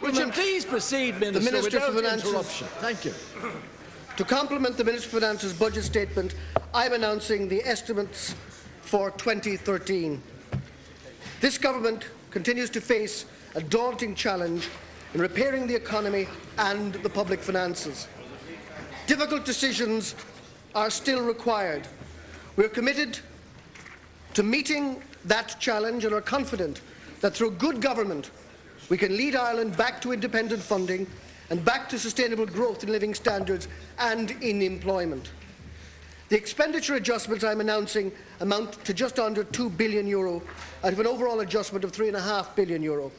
Would you please proceed, Minister, without interruption? Thank you. To complement the Minister for Finance's budget statement, I am announcing the estimates for 2013. This government continues to face a daunting challenge in repairing the economy and the public finances. Difficult decisions are still required. We are committed to meeting that challenge and are confident that through good government we can lead Ireland back to independent funding and back to sustainable growth in living standards and in employment. The expenditure adjustments I am announcing amount to just under €2 billion out of an overall adjustment of €3.5 billion.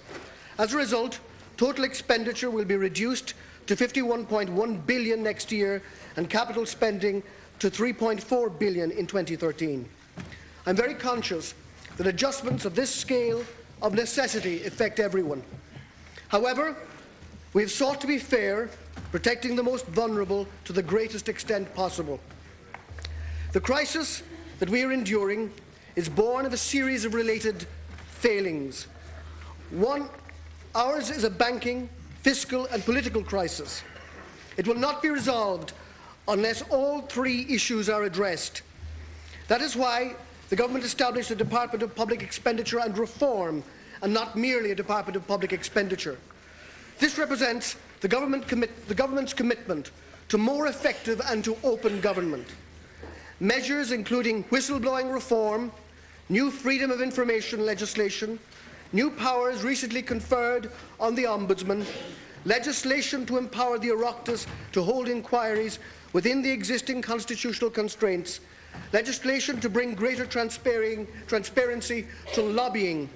As a result, total expenditure will be reduced to €51.1 billion next year and capital spending to €3.4 billion in 2013. I am very conscious that adjustments of this scale of necessity affect everyone. However, we have sought to be fair, protecting the most vulnerable to the greatest extent possible. The crisis that we are enduring is born of a series of related failings. Ours is a banking, fiscal and political crisis. It will not be resolved unless all three issues are addressed. That is why the government established a Department of Public Expenditure and Reform, and not merely a Department of Public Expenditure. This represents the government's commitment to more effective and to open government. Measures including whistleblowing reform, new freedom of information legislation, new powers recently conferred on the Ombudsman, legislation to empower the Oireachtas to hold inquiries within the existing constitutional constraints, legislation to bring greater transparency to lobbying,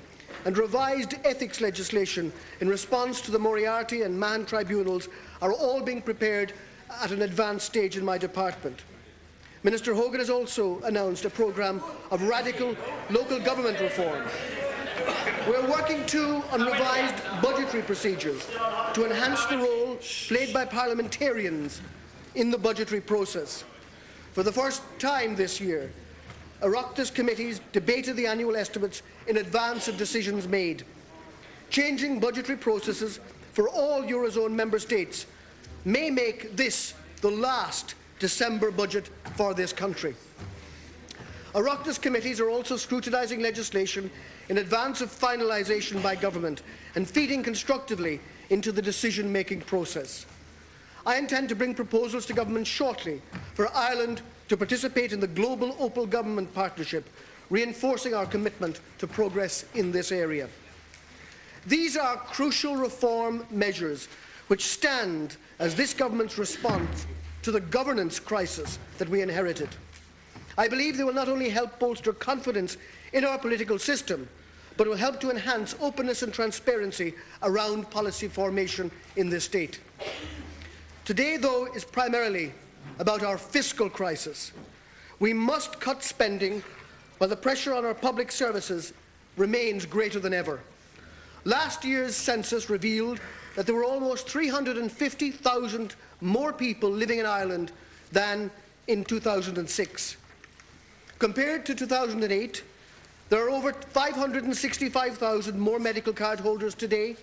and revised ethics legislation in response to the Moriarty and Mann tribunals are all being prepared at an advanced stage in my department. Minister Hogan has also announced a programme of radical local government reform. We are working too on revised budgetary procedures to enhance the role played by parliamentarians in the budgetary process. For the first time this year, Oireachtas committees debated the annual estimates in advance of decisions made. Changing budgetary processes for all Eurozone member states may make this the last December budget for this country. Oireachtas committees are also scrutinising legislation in advance of finalisation by government and feeding constructively into the decision-making process. I intend to bring proposals to government shortly for Ireland to participate in the Global Opal Government Partnership, reinforcing our commitment to progress in this area. These are crucial reform measures which stand as this government's response to the governance crisis that we inherited. I believe they will not only help bolster confidence in our political system, but will help to enhance openness and transparency around policy formation in this state. Today, though, is primarily about our fiscal crisis. We must cut spending while the pressure on our public services remains greater than ever. Last year's census revealed that there were almost 350,000 more people living in Ireland than in 2006. Compared to 2008, there are over 565,000 more medical card holders today.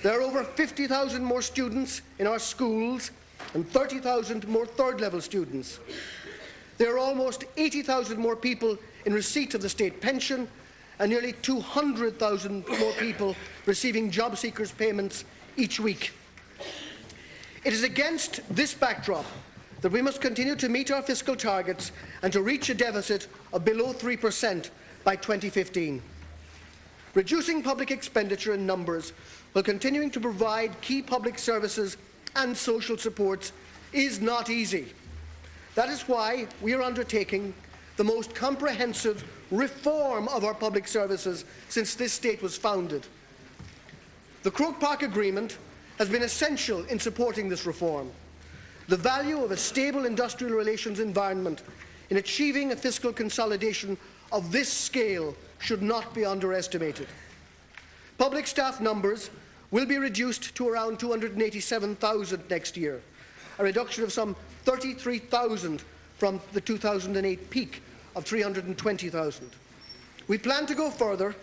There are over 50,000 more students in our schools and 30,000 more third-level students. There are almost 80,000 more people in receipt of the state pension and nearly 200,000 more people receiving job seekers' payments each week. It is against this backdrop that we must continue to meet our fiscal targets and to reach a deficit of below 3% by 2015. Reducing public expenditure in numbers while continuing to provide key public services and social supports is not easy. That is why we are undertaking the most comprehensive reform of our public services since this state was founded. The Croke Park Agreement has been essential in supporting this reform. The value of a stable industrial relations environment in achieving a fiscal consolidation of this scale should not be underestimated. Public staff numbers will be reduced to around 287,000 next year, a reduction of some 33,000 from the 2008 peak of 320,000. We plan to go further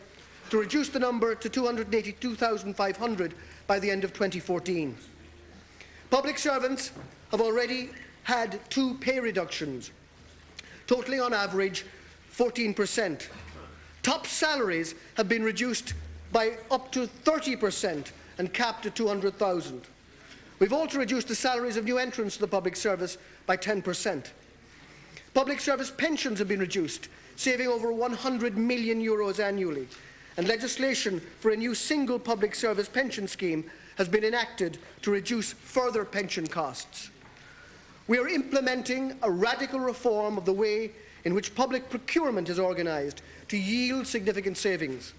to reduce the number to 282,500 by the end of 2014. Public servants have already had 2 pay reductions, totaling on average 14%. Top salaries have been reduced by up to 30% and capped at 200,000. We've also reduced the salaries of new entrants to the public service by 10%. Public service pensions have been reduced, saving over €100 million annually, and legislation for a new single public service pension scheme has been enacted to reduce further pension costs. We are implementing a radical reform of the way in which public procurement is organised to yield significant savings.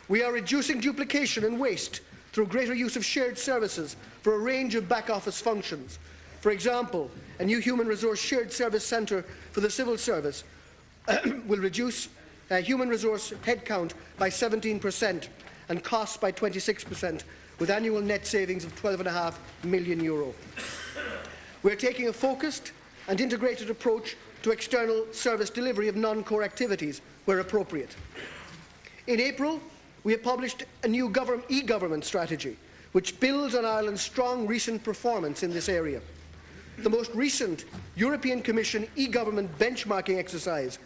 We are reducing duplication and waste through greater use of shared services for a range of back-office functions. For example, a new human resource shared service centre for the civil service will reduce human resource headcount by 17% and costs by 26%, with annual net savings of €12.5 million. We are taking a focused and integrated approach to external service delivery of non-core activities where appropriate. In April, we have published a new e-government strategy which builds on Ireland's strong recent performance in this area. The most recent European Commission e-government benchmarking exercise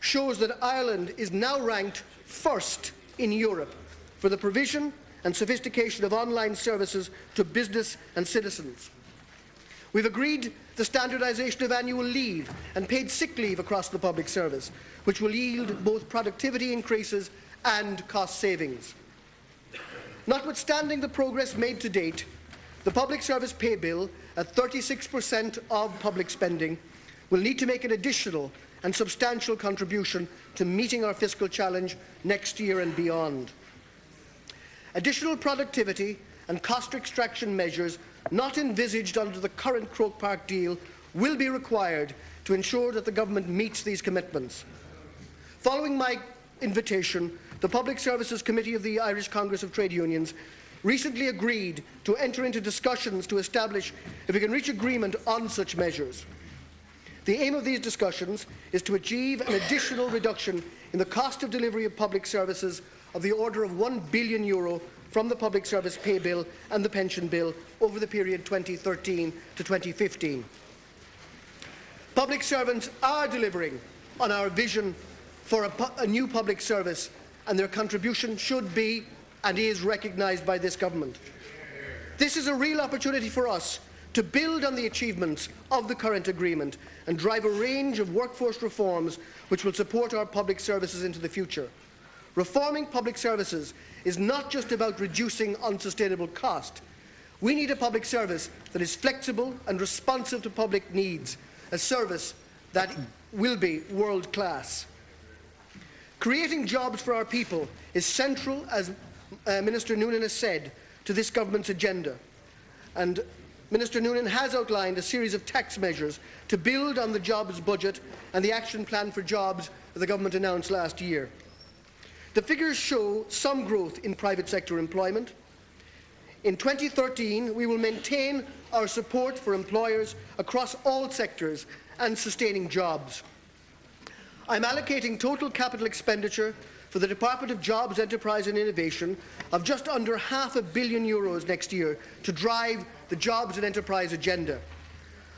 shows that Ireland is now ranked first in Europe for the provision and sophistication of online services to business and citizens. We've agreed the standardisation of annual leave and paid sick leave across the public service, which will yield both productivity increases and cost savings. Notwithstanding the progress made to date, the public service pay bill, at 36% of public spending, will need to make an additional and substantial contribution to meeting our fiscal challenge next year and beyond. Additional productivity and cost extraction measures not envisaged under the current Croke Park deal will be required to ensure that the government meets these commitments. Following my invitation, the Public Services Committee of the Irish Congress of Trade Unions recently agreed to enter into discussions to establish if we can reach agreement on such measures. The aim of these discussions is to achieve an additional reduction in the cost of delivery of public services of the order of €1 billion from the public service pay bill and the pension bill over the period 2013 to 2015. Public servants are delivering on our vision for a new public service, and their contribution should be and is recognised by this government. This is a real opportunity for us to build on the achievements of the current agreement and drive a range of workforce reforms which will support our public services into the future. Reforming public services is not just about reducing unsustainable cost. We need a public service that is flexible and responsive to public needs, a service that will be world-class. Creating jobs for our people is central, as Minister Noonan has said, to this government's agenda. And Minister Noonan has outlined a series of tax measures to build on the jobs budget and the action plan for jobs that the government announced last year. The figures show some growth in private sector employment. In 2013, we will maintain our support for employers across all sectors and sustaining jobs. I'm allocating total capital expenditure for the Department of Jobs, Enterprise and Innovation of just under €500 million next year to drive the jobs and enterprise agenda.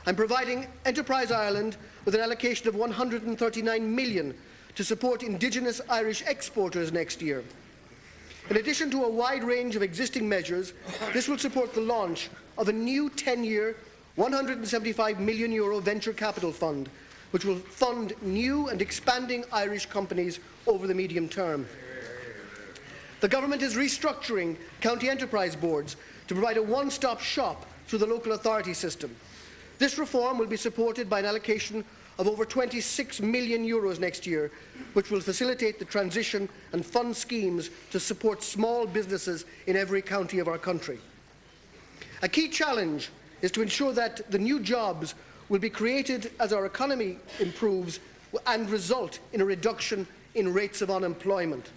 I'm providing Enterprise Ireland with an allocation of €139 million to support Indigenous Irish exporters next year. In addition to a wide range of existing measures, this will support the launch of a new 10-year, €175 million venture capital fund, which will fund new and expanding Irish companies over the medium term. The government is restructuring county enterprise boards to provide a one-stop shop through the local authority system. This reform will be supported by an allocation of over €26 million next year, which will facilitate the transition and fund schemes to support small businesses in every county of our country. A key challenge is to ensure that the new jobs will be created as our economy improves and result in a reduction in rates of unemployment.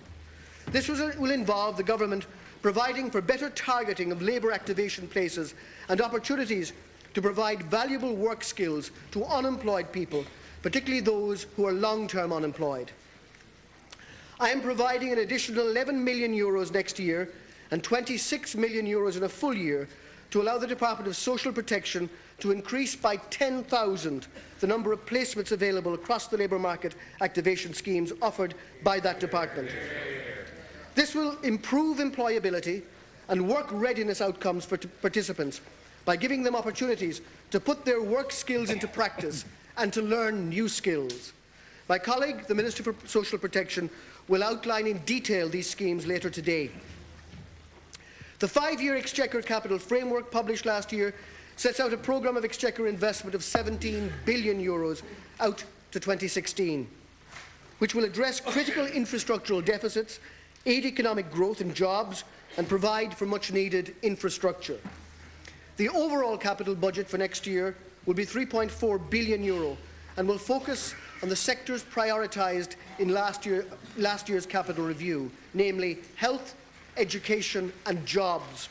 This will involve the government providing for better targeting of labour activation places and opportunities to provide valuable work skills to unemployed people, particularly those who are long-term unemployed. I am providing an additional €11 million next year and €26 million in a full year to allow the Department of Social Protection to increase by 10,000 the number of placements available across the labour market activation schemes offered by that department. This will improve employability and work readiness outcomes for participants by giving them opportunities to put their work skills into practice and to learn new skills. My colleague, the Minister for Social Protection, will outline in detail these schemes later today. The 5-year Exchequer Capital Framework published last year sets out a programme of Exchequer investment of €17 billion out to 2016, which will address critical infrastructural deficits, aid economic growth and jobs, and provide for much-needed infrastructure. The overall capital budget for next year will be €3.4 billion and will focus on the sectors prioritised in last year's capital review, namely health, education and jobs.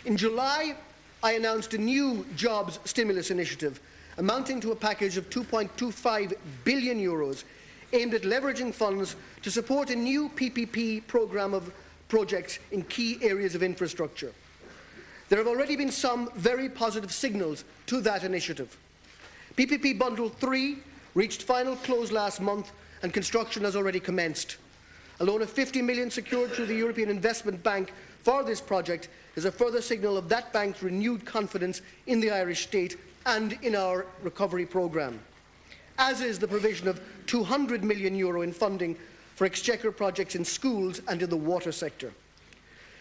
In July, I announced a new jobs stimulus initiative amounting to a package of €2.25 billion aimed at leveraging funds to support a new PPP programme of projects in key areas of infrastructure. There have already been some very positive signals to that initiative. PPP Bundle 3 reached final close last month and construction has already commenced. A loan of €50 million secured through the European Investment Bank for this project is a further signal of that bank's renewed confidence in the Irish state and in our recovery programme, as is the provision of €200 million in funding for Exchequer projects in schools and in the water sector.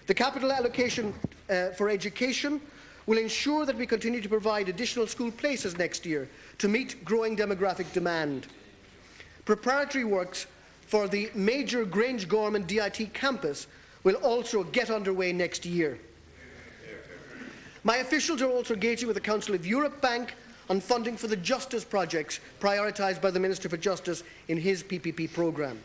The capital allocation for education will ensure that we continue to provide additional school places next year to meet growing demographic demand. Preparatory works for the major Grangegorman DIT campus will also get underway next year. My officials are also engaging with the Council of Europe Bank on funding for the justice projects prioritised by the Minister for Justice in his PPP programme.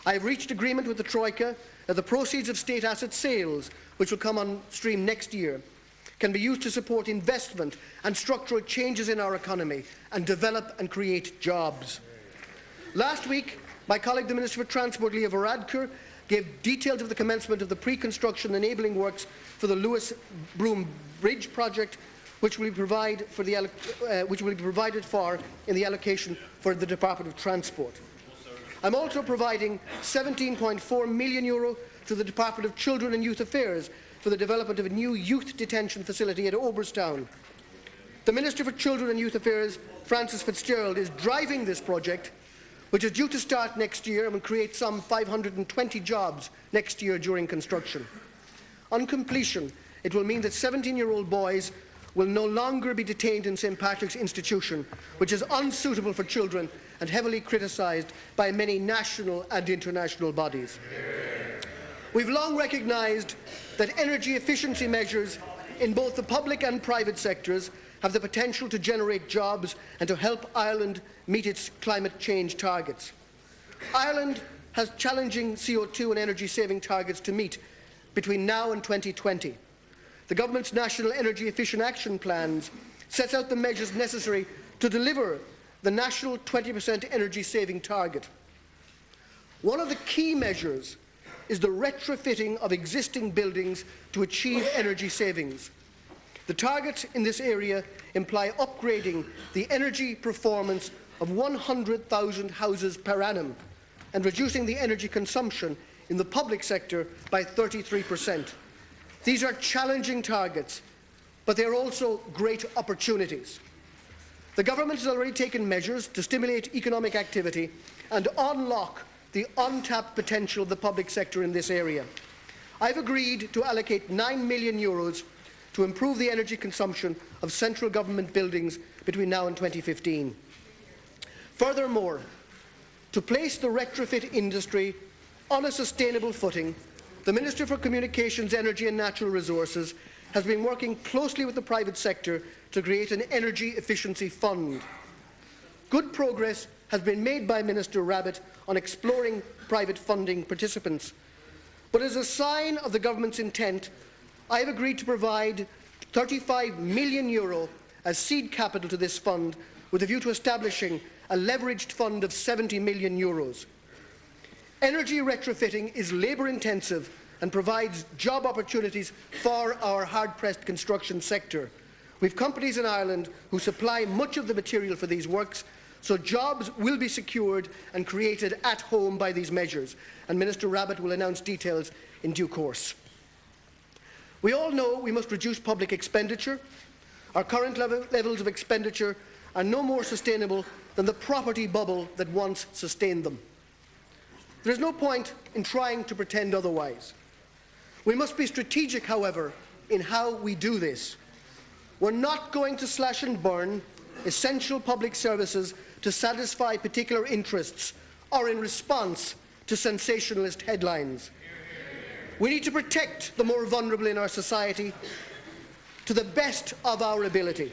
I have reached agreement with the Troika that the proceeds of state asset sales, which will come on stream next year, can be used to support investment and structural changes in our economy and develop and create jobs. Last week, my colleague, the Minister for Transport, Leo Varadkar, gave details of the commencement of the pre-construction enabling works for the Lewis Broome Bridge project, which will be provided for in the allocation for the Department of Transport. I'm also providing €17.4 million to the Department of Children and Youth Affairs for the development of a new youth detention facility at Oberstown. The Minister for Children and Youth Affairs, Francis Fitzgerald, is driving this project, which is due to start next year and will create some 520 jobs next year during construction. On completion, it will mean that 17-year-old boys will no longer be detained in St Patrick's Institution, which is unsuitable for children and heavily criticised by many national and international bodies. We've long recognised that energy efficiency measures in both the public and private sectors have the potential to generate jobs and to help Ireland meet its climate change targets. Ireland has challenging CO2 and energy saving targets to meet between now and 2020. The Government's National Energy Efficient Action Plans sets out the measures necessary to deliver the national 20% energy saving target. One of the key measures is the retrofitting of existing buildings to achieve energy savings. The targets in this area imply upgrading the energy performance of 100,000 houses per annum and reducing the energy consumption in the public sector by 33%. These are challenging targets, but they are also great opportunities. The Government has already taken measures to stimulate economic activity and unlock the untapped potential of the public sector in this area. I've agreed to allocate €9 million to improve the energy consumption of central government buildings between now and 2015. Furthermore, to place the retrofit industry on a sustainable footing, the Minister for Communications, Energy and Natural Resources has been working closely with the private sector to create an energy efficiency fund. Good progress has been made by Minister Rabbitte on exploring private funding participants. But as a sign of the Government's intent, I have agreed to provide €35 million as seed capital to this fund with a view to establishing a leveraged fund of €70 million. Energy retrofitting is labour-intensive and provides job opportunities for our hard-pressed construction sector. We have companies in Ireland who supply much of the material for these works, so jobs will be secured and created at home by these measures, and Minister Rabbitte will announce details in due course. We all know we must reduce public expenditure. Our current levels of expenditure are no more sustainable than the property bubble that once sustained them. There is no point in trying to pretend otherwise. We must be strategic, however, in how we do this. We're not going to slash and burn essential public services to satisfy particular interests or in response to sensationalist headlines. We need to protect the more vulnerable in our society to the best of our ability.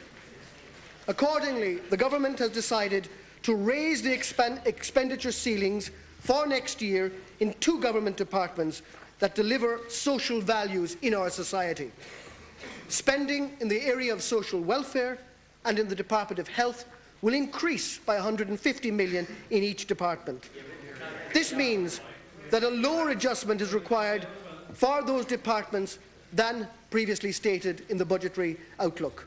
Accordingly, the Government has decided to raise the expenditure ceilings for next year in 2 government departments that deliver social values in our society. Spending in the area of social welfare and in the Department of Health will increase by 150 million in each department. This means that a lower adjustment is required for those departments than previously stated in the budgetary outlook.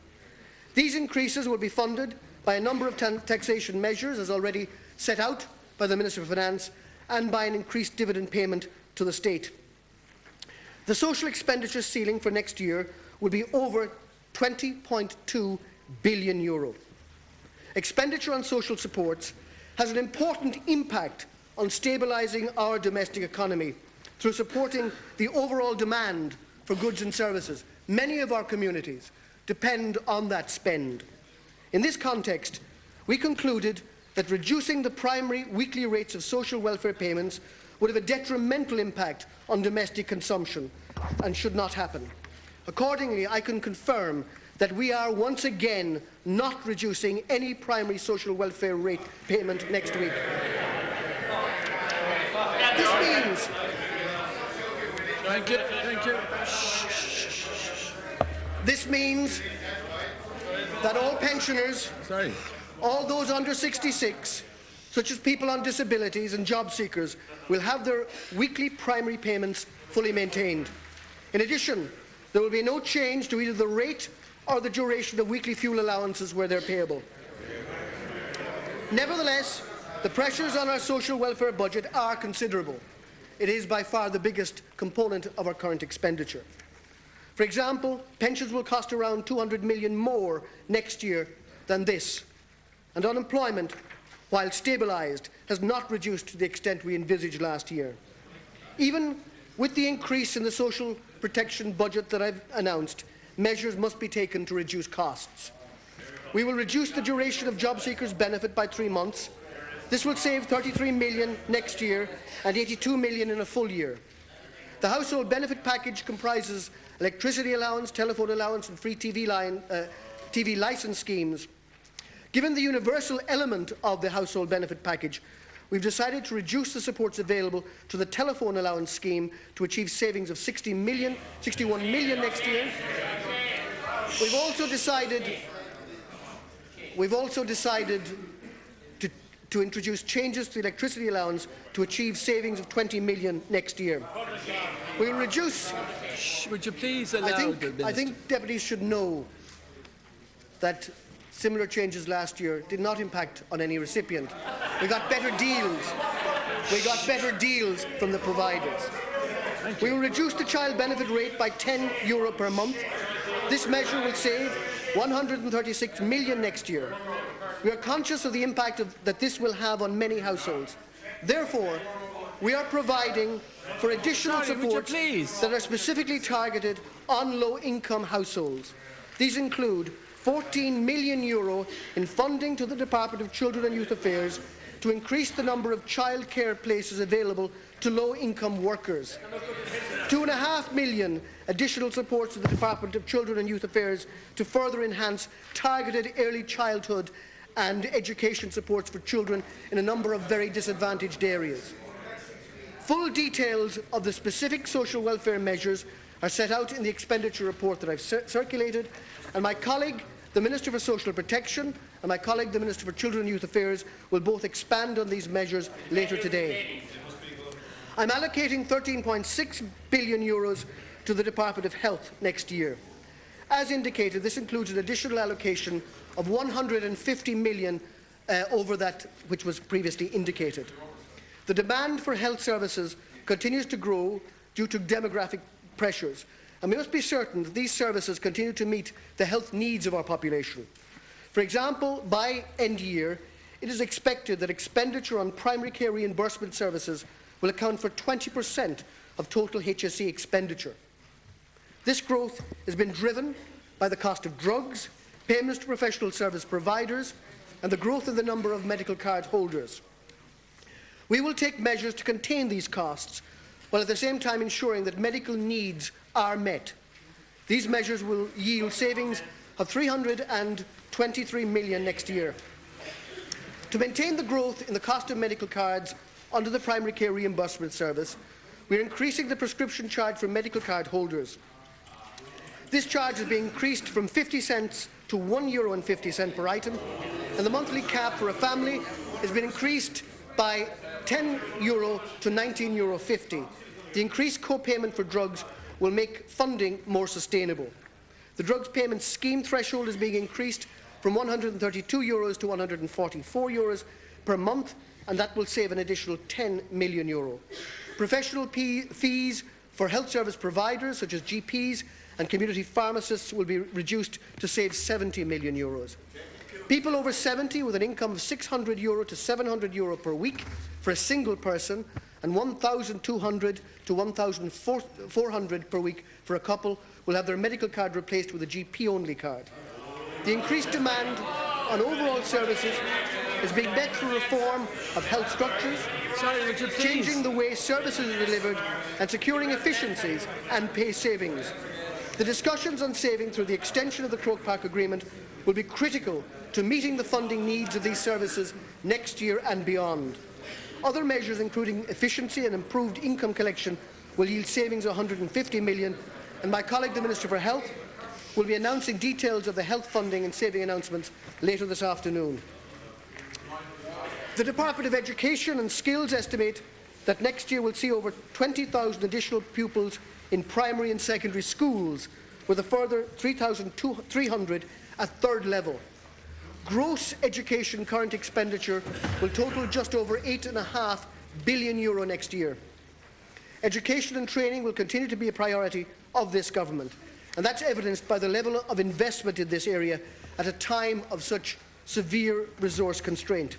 These increases will be funded by a number of taxation measures, as already set out by the Minister for Finance, and by an increased dividend payment to the state. The social expenditure ceiling for next year will be over €20.2 billion. Expenditure on social supports has an important impact on stabilising our domestic economy through supporting the overall demand for goods and services. Many of our communities depend on that spend. In this context, we concluded that reducing the primary weekly rates of social welfare payments would have a detrimental impact on domestic consumption and should not happen. Accordingly, I can confirm that we are once again not reducing any primary social welfare rate payment next week. This means... Thank you. This means that all pensioners, all those under 66, such as people on disabilities and job seekers, will have their weekly primary payments fully maintained. In addition, there will be no change to either the rate or the duration of weekly fuel allowances where they're payable. Nevertheless, the pressures on our social welfare budget are considerable. It is by far the biggest component of our current expenditure. For example, pensions will cost around 200 million more next year than this, and unemployment, while stabilised, has not reduced to the extent we envisaged last year. Even with the increase in the social protection budget that I've announced, measures must be taken to reduce costs. We will reduce the duration of job seekers' benefit by 3 months. This will save 33 million next year and 82 million in a full year. The household benefit package comprises electricity allowance, telephone allowance and free TV licence schemes. Given the universal element of the household benefit package, we've decided to reduce the supports available to the telephone allowance scheme to achieve savings of 61 million next year. We've also decided to introduce changes to the electricity allowance to achieve savings of 20 million next year. We will reduce... Would you please allow the Minister? I think deputies should know that similar changes last year did not impact on any recipient. We got better deals. We got better deals from the providers. We will reduce the child benefit rate by €10 per month. This measure will save 136 million next year. We are conscious of the impact that this will have on many households. Therefore, we are providing for additional supports that are specifically targeted on low-income households. These include €14 million in funding to the Department of Children and Youth Affairs to increase the number of childcare places available to low-income workers. €2.5 million additional support to the Department of Children and Youth Affairs to further enhance targeted early childhood and education supports for children in a number of very disadvantaged areas. Full details of the specific social welfare measures are set out in the expenditure report that I've circulated, and my colleague, the Minister for Social Protection, and my colleague, the Minister for Children and Youth Affairs, will both expand on these measures later today. I'm allocating €13.6 billion to the Department of Health next year. As indicated, this includes an additional allocation of €150 million over that which was previously indicated. The demand for health services continues to grow due to demographic pressures, and we must be certain that these services continue to meet the health needs of our population. For example, by end year, it is expected that expenditure on primary care reimbursement services will account for 20% of total HSE expenditure. This growth has been driven by the cost of drugs, payments to professional service providers, and the growth in the number of medical card holders. We will take measures to contain these costs, while at the same time ensuring that medical needs are met. These measures will yield savings of €323 million next year. To maintain the growth in the cost of medical cards under the primary care reimbursement service, we are increasing the prescription charge for medical card holders. This charge is being increased from 50 cents to €1.50 per item, and the monthly cap for a family has been increased by €10 to €19.50. The increased co-payment for drugs will make funding more sustainable. The drugs payment scheme threshold is being increased from €132 to €144 per month, and that will save an additional €10 million. Professional fees for health service providers such as GPs and community pharmacists will be reduced to save €70 million. People over 70 with an income of €600 to €700 per week for a single person and €1,200 to €1,400 per week for a couple will have their medical card replaced with a GP-only card. The increased demand on overall services is being met through reform of health structures, changing the way services are delivered and securing efficiencies and pay savings. The discussions on saving through the extension of the Croke Park Agreement will be critical to meeting the funding needs of these services next year and beyond. Other measures, including efficiency and improved income collection, will yield savings of €150 million, and my colleague, the Minister for Health, will be announcing details of the health funding and saving announcements later this afternoon. The Department of Education and Skills estimate that next year will see over 20,000 additional pupils in primary and secondary schools, with a further 3,300 at third level. Gross education current expenditure will total just over €8.5 billion next year. Education and training will continue to be a priority of this government, and that's evidenced by the level of investment in this area at a time of such severe resource constraint.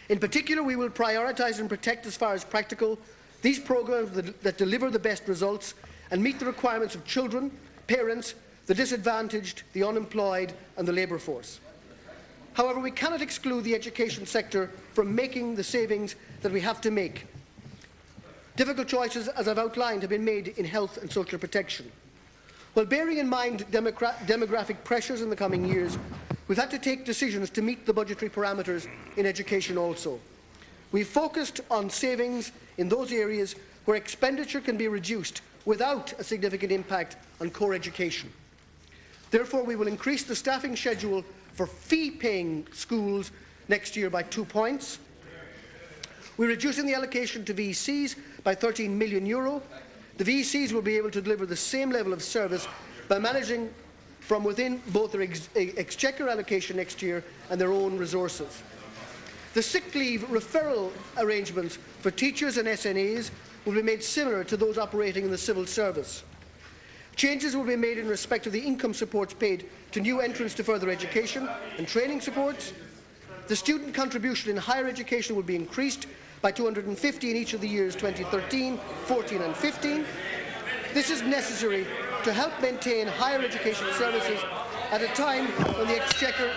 In particular, we will prioritise and protect, as far as practical, these programmes that deliver the best results and meet the requirements of children, parents, the disadvantaged, the unemployed and the labour force. However, we cannot exclude the education sector from making the savings that we have to make. Difficult choices, as I've outlined, have been made in health and social protection. While bearing in mind demographic pressures in the coming years, we've had to take decisions to meet the budgetary parameters in education also. We've focused on savings in those areas where expenditure can be reduced without a significant impact on core education. Therefore, we will increase the staffing schedule for fee-paying schools next year by 2 points. We're reducing the allocation to VECs by €13 million. The VECs will be able to deliver the same level of service by managing from within both their exchequer allocation next year and their own resources. The sick leave referral arrangements for teachers and SNAs will be made similar to those operating in the civil service. Changes will be made in respect of the income supports paid to new entrants to further education and training supports. The student contribution in higher education will be increased by €250 in each of the years 2013, 14 and 15. This is necessary to help maintain higher education services at a time when the exchequer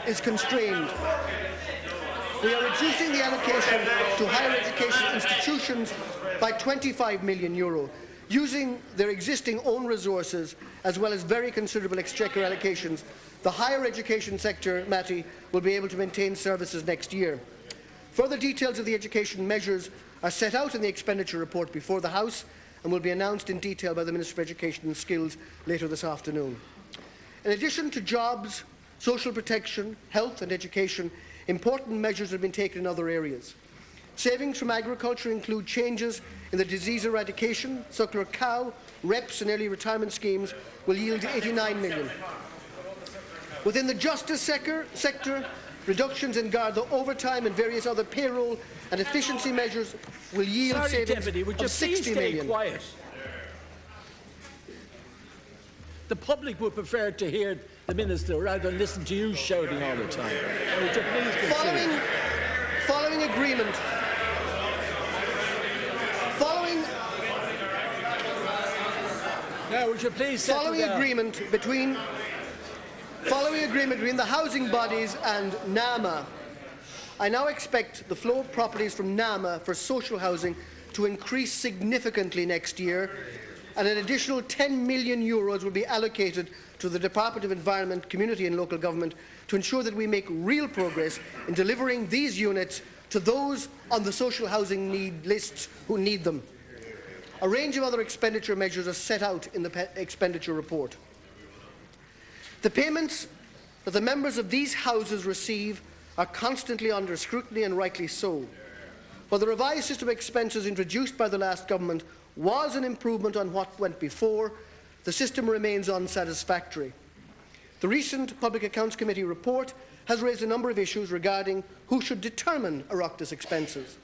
is constrained. We are reducing the allocation to higher education institutions by €25 million, using their existing own resources as well as very considerable exchequer allocations. The higher education sector, Matty, will be able to maintain services next year. Further details of the education measures are set out in the expenditure report before the House and will be announced in detail by the Minister for Education and Skills later this afternoon. In addition to jobs, social protection, health and education, important measures have been taken in other areas. Savings from agriculture include changes in the disease eradication, circular cow, reps and early retirement schemes will yield 89 million. Within the justice sector, reductions in Garda overtime and various other payroll and efficiency measures will yield savings of 60 million. Quiet? The public would prefer to hear the Minister rather than listen to you shouting all the time. Would you please continue? Following agreement between the housing bodies and NAMA, I now expect the flow of properties from NAMA for social housing to increase significantly next year, and an additional €10 million will be allocated to the Department of Environment, Community and Local Government to ensure that we make real progress in delivering these units to those on the social housing need lists who need them. A range of other expenditure measures are set out in the expenditure report. The payments that the members of these houses receive are constantly under scrutiny, and rightly so. While the revised system of expenses introduced by the last government was an improvement on what went before, the system remains unsatisfactory. The recent Public Accounts Committee report has raised a number of issues regarding who should determine Oireachtas expenses.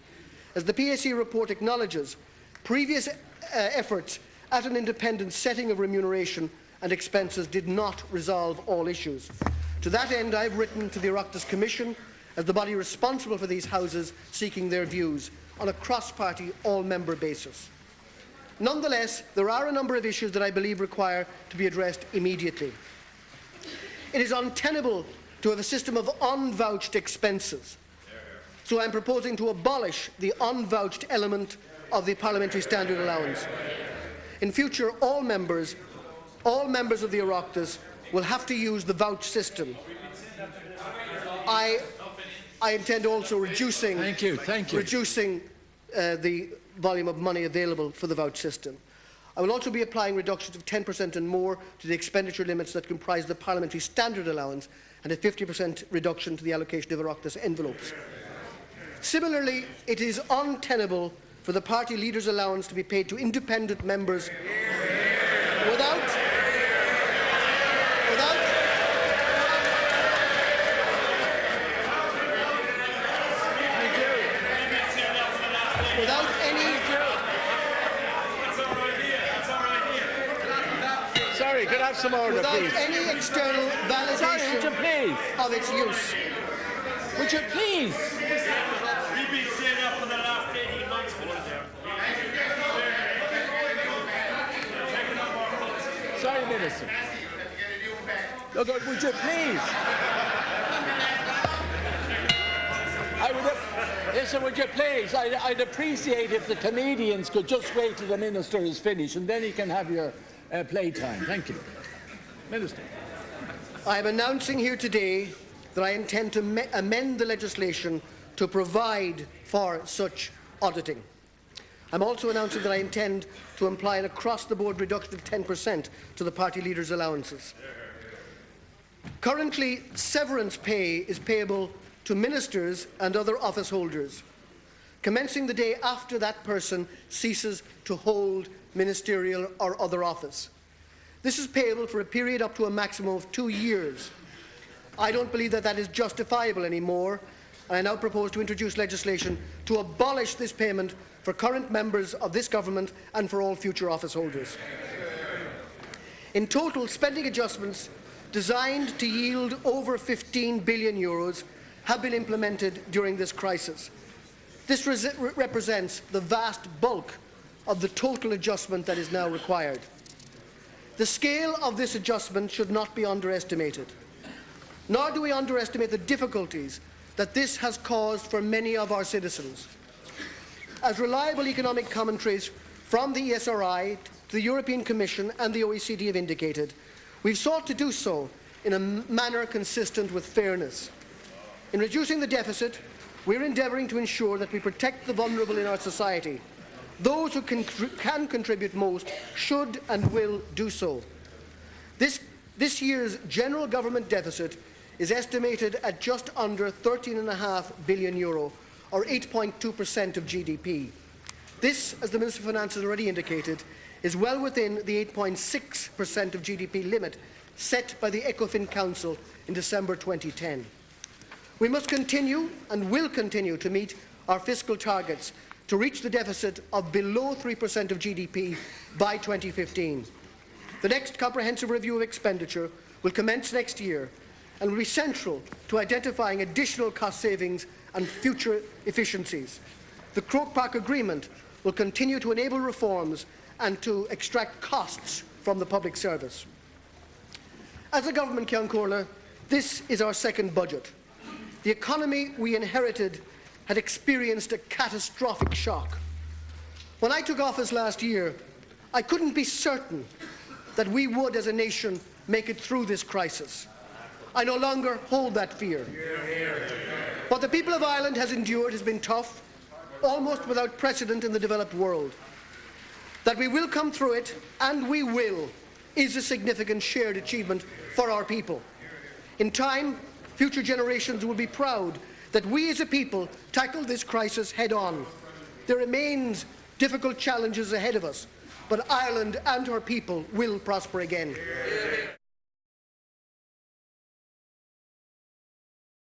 As the PAC report acknowledges, previous efforts at an independent setting of remuneration and expenses did not resolve all issues. To that end, I have written to the Oireachtas Commission as the body responsible for these houses, seeking their views on a cross-party, all-member basis. Nonetheless, there are a number of issues that I believe require to be addressed immediately. It is untenable to have a system of unvouched expenses, so I am proposing to abolish the unvouched element of the Parliamentary Standard Allowance. In future, all members of the Oireachtas will have to use the voucher system. I intend also reducing the volume of money available for the voucher system. I will also be applying reductions of 10% and more to the expenditure limits that comprise the Parliamentary Standard Allowance, and a 50% reduction to the allocation of Oireachtas envelopes. Similarly, it is untenable for the party leader's allowance to be paid to independent members without any external validation of its use. Would you please? You've been saying that for the last 18 months, Sorry, Minister. Look, would you please? Listen, would you please? I'd appreciate if the comedians could just wait till the Minister is finished, and then he can have your playtime. Thank you. Minister. I am announcing here today that I intend to amend the legislation to provide for such auditing. I'm also announcing that I intend to apply an across-the-board reduction of 10% to the party leaders' allowances. Currently, severance pay is payable to ministers and other office holders, commencing the day after that person ceases to hold ministerial or other office. This is payable for a period up to a maximum of 2 years. I don't believe that is justifiable anymore, and I now propose to introduce legislation to abolish this payment for current members of this government and for all future office holders. In total, spending adjustments designed to yield over €15 billion have been implemented during this crisis. This represents the vast bulk of the total adjustment that is now required. The scale of this adjustment should not be underestimated, nor do we underestimate the difficulties that this has caused for many of our citizens. As reliable economic commentaries from the ESRI, the European Commission and the OECD have indicated, we've sought to do so in a manner consistent with fairness. In reducing the deficit, we're endeavouring to ensure that we protect the vulnerable in our society. Those who can contribute most should and will do so. This year's general government deficit is estimated at just under €13.5 billion, or 8.2% of GDP. This, as the Minister for Finance has already indicated, is well within the 8.6% of GDP limit set by the ECOFIN Council in December 2010. We must continue and will continue to meet our fiscal targets to reach the deficit of below 3% of GDP by 2015. The next comprehensive review of expenditure will commence next year and will be central to identifying additional cost savings and future efficiencies. The Croke Park Agreement will continue to enable reforms and to extract costs from the public service. As a government, Ceann Comhairle, this is our second budget. The economy we inherited had experienced a catastrophic shock. When I took office last year, I couldn't be certain that we would, as a nation, make it through this crisis. I no longer hold that fear. What the people of Ireland has endured has been tough, almost without precedent in the developed world. That we will come through it, and we will, is a significant shared achievement for our people. In time, future generations will be proud that we as a people tackled this crisis head-on. There remains difficult challenges ahead of us, but Ireland and her people will prosper again.